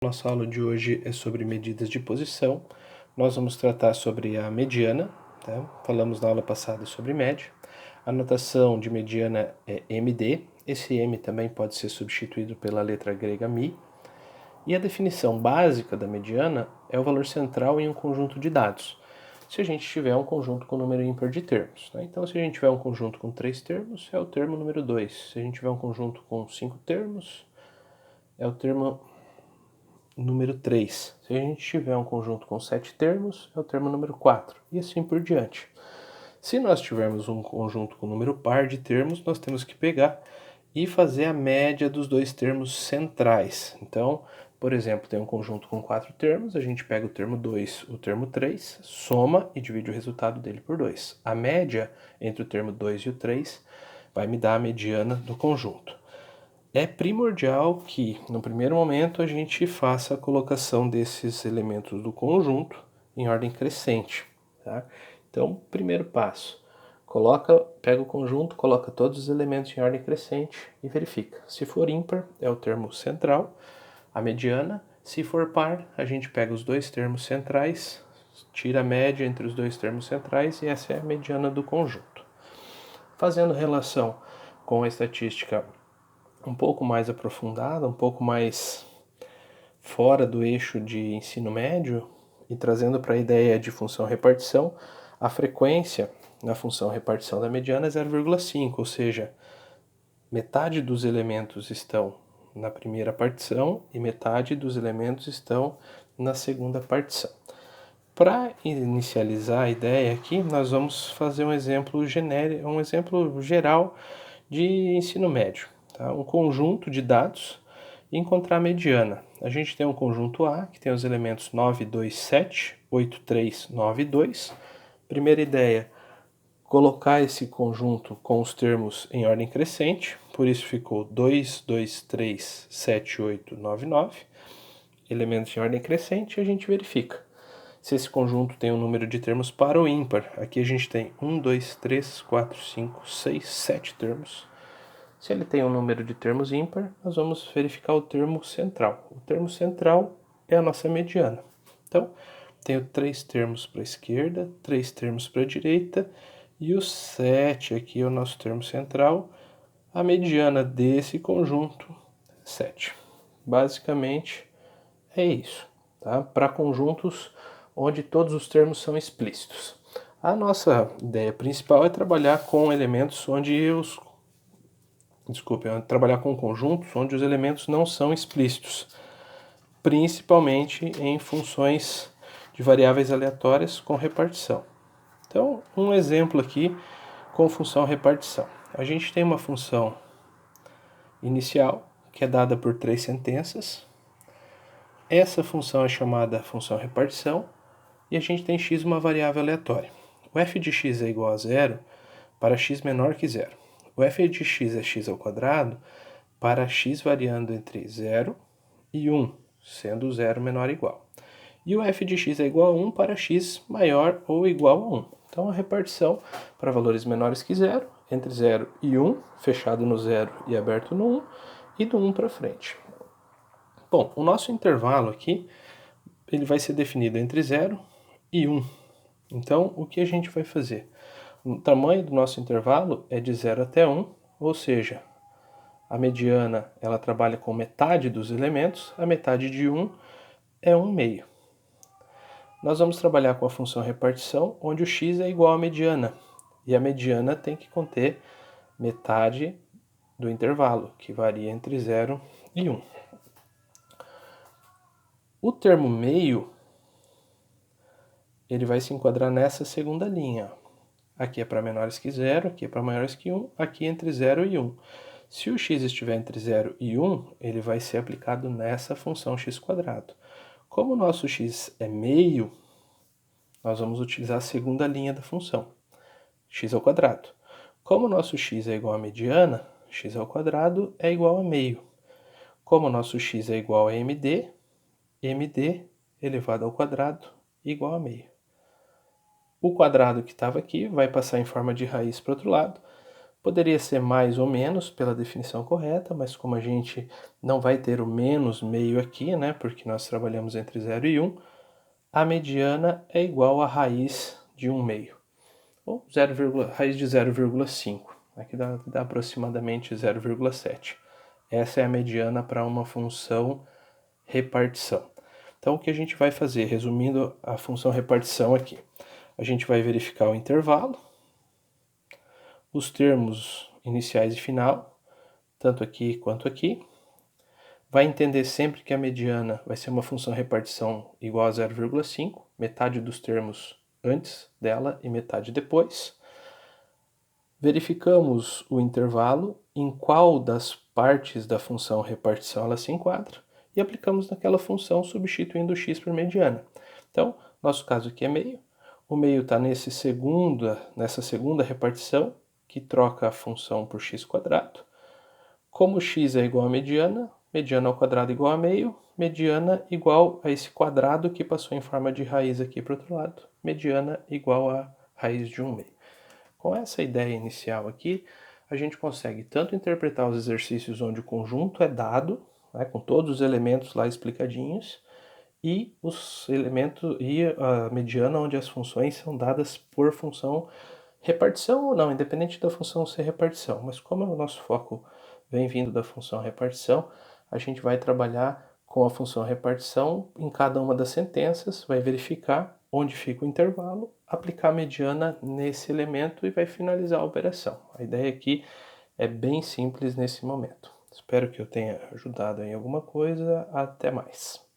Nossa aula de hoje é sobre medidas de posição. Nós vamos tratar sobre a mediana, tá? Falamos na aula passada sobre média. A notação de mediana é MD. Esse M também pode ser substituído pela letra grega Mi. E a definição básica da mediana é o valor central em um conjunto de dados, se a gente tiver um conjunto com número ímpar de termos, né? Então, se a gente tiver um conjunto com 3 termos, é o termo número 2. Se a gente tiver um conjunto com 5 termos, é o termo número 3. Se a gente tiver um conjunto com 7 termos, é o termo número 4, e assim por diante. Se nós tivermos um conjunto com número par de termos, nós temos que pegar e fazer a média dos dois termos centrais. Então, por exemplo, tem um conjunto com 4 termos, a gente pega o termo 2, o termo 3, soma e divide o resultado dele por 2. A média entre o termo 2 e o 3 vai me dar a mediana do conjunto. É primordial que, no primeiro momento, a gente faça a colocação desses elementos do conjunto em ordem crescente. Tá? Então, primeiro passo, pega o conjunto, coloca todos os elementos em ordem crescente e verifica. Se for ímpar, é o termo central, a mediana. Se for par, a gente pega os dois termos centrais, tira a média entre os dois termos centrais e essa é a mediana do conjunto. Fazendo relação com a estatística um pouco mais aprofundada, um pouco mais fora do eixo de ensino médio e trazendo para a ideia de função repartição, a frequência na função repartição da mediana é 0,5, ou seja, metade dos elementos estão na primeira partição e metade dos elementos estão na segunda partição. Para inicializar a ideia aqui, nós vamos fazer um exemplo genérico, um exemplo geral de ensino médio. Tá? Um conjunto de dados e encontrar a mediana. A gente tem um conjunto A, que tem os elementos 9, 2, 7, 8, 3, 9, 2. Primeira ideia, colocar esse conjunto com os termos em ordem crescente, por isso ficou 2, 2, 3, 7, 8, 9, 9. Elementos em ordem crescente, a gente verifica se esse conjunto tem um número de termos par ou ímpar. Aqui a gente tem 1, 2, 3, 4, 5, 6, 7 termos. Se ele tem um número de termos ímpar, nós vamos verificar o termo central. O termo central é a nossa mediana. Então, tenho 3 termos para a esquerda, 3 termos para a direita, e o 7 aqui é o nosso termo central. A mediana desse conjunto é 7. Basicamente, é isso. Tá? Para conjuntos onde todos os termos são explícitos. A nossa ideia principal é trabalhar com elementos trabalhar com conjuntos onde os elementos não são explícitos, principalmente em funções de variáveis aleatórias com repartição. Então, um exemplo aqui com função repartição. A gente tem uma função inicial que é dada por 3 sentenças. Essa função é chamada função repartição e a gente tem x uma variável aleatória. O f de x é igual a 0 para x menor que 0. O f de x é x ao quadrado para x variando entre 0 e 1, sendo 0 menor ou igual. E o f de x é igual a 1 para x maior ou igual a 1. Então a repartição para valores menores que 0, entre 0 e 1, fechado no 0 e aberto no 1, e do 1 para frente. Bom, o nosso intervalo aqui ele vai ser definido entre 0 e 1. Então, o que a gente vai fazer? O tamanho do nosso intervalo é de 0 até 1, ou seja, a mediana ela trabalha com metade dos elementos, a metade de 1 é 1 meio. Nós vamos trabalhar com a função repartição, onde o x é igual à mediana, e a mediana tem que conter metade do intervalo, que varia entre 0 e 1. O termo meio, ele vai se enquadrar nessa segunda linha. Aqui é para menores que 0, aqui é para maiores que 1, aqui entre 0 e 1. Se o x estiver entre 0 e 1, ele vai ser aplicado nessa função x². Como o nosso x é meio, nós vamos utilizar a segunda linha da função, x². Como o nosso x é igual a mediana, x² é igual a meio. Como o nosso x é igual a md, md elevado ao quadrado igual a meio. O quadrado que estava aqui vai passar em forma de raiz para o outro lado. Poderia ser mais ou menos pela definição correta, mas como a gente não vai ter o menos meio aqui, né, porque nós trabalhamos entre 0 e 1, a mediana é igual à raiz de 1 meio, ou raiz de 0,5, aqui dá aproximadamente 0,7. Essa é a mediana para uma função repartição. Então, o que a gente vai fazer, resumindo a função repartição aqui, a gente vai verificar o intervalo, os termos iniciais e final, tanto aqui quanto aqui. Vai entender sempre que a mediana vai ser uma função repartição igual a 0,5, metade dos termos antes dela e metade depois. Verificamos o intervalo, em qual das partes da função repartição ela se enquadra, e aplicamos naquela função substituindo o x por mediana. Então, nosso caso aqui é meio. O meio está nessa segunda repartição, que troca a função por x quadrado. Como x é igual a mediana ao quadrado igual a meio, mediana igual a esse quadrado que passou em forma de raiz aqui para o outro lado, mediana igual a raiz de 1 meio. Com essa ideia inicial aqui, a gente consegue tanto interpretar os exercícios onde o conjunto é dado, né, com todos os elementos lá explicadinhos, e os elementos e a mediana onde as funções são dadas por função repartição ou não, independente da função ser repartição. Mas como o nosso foco vem vindo da função repartição, a gente vai trabalhar com a função repartição em cada uma das sentenças, vai verificar onde fica o intervalo, aplicar a mediana nesse elemento e vai finalizar a operação. A ideia aqui é bem simples nesse momento. Espero que eu tenha ajudado em alguma coisa. Até mais.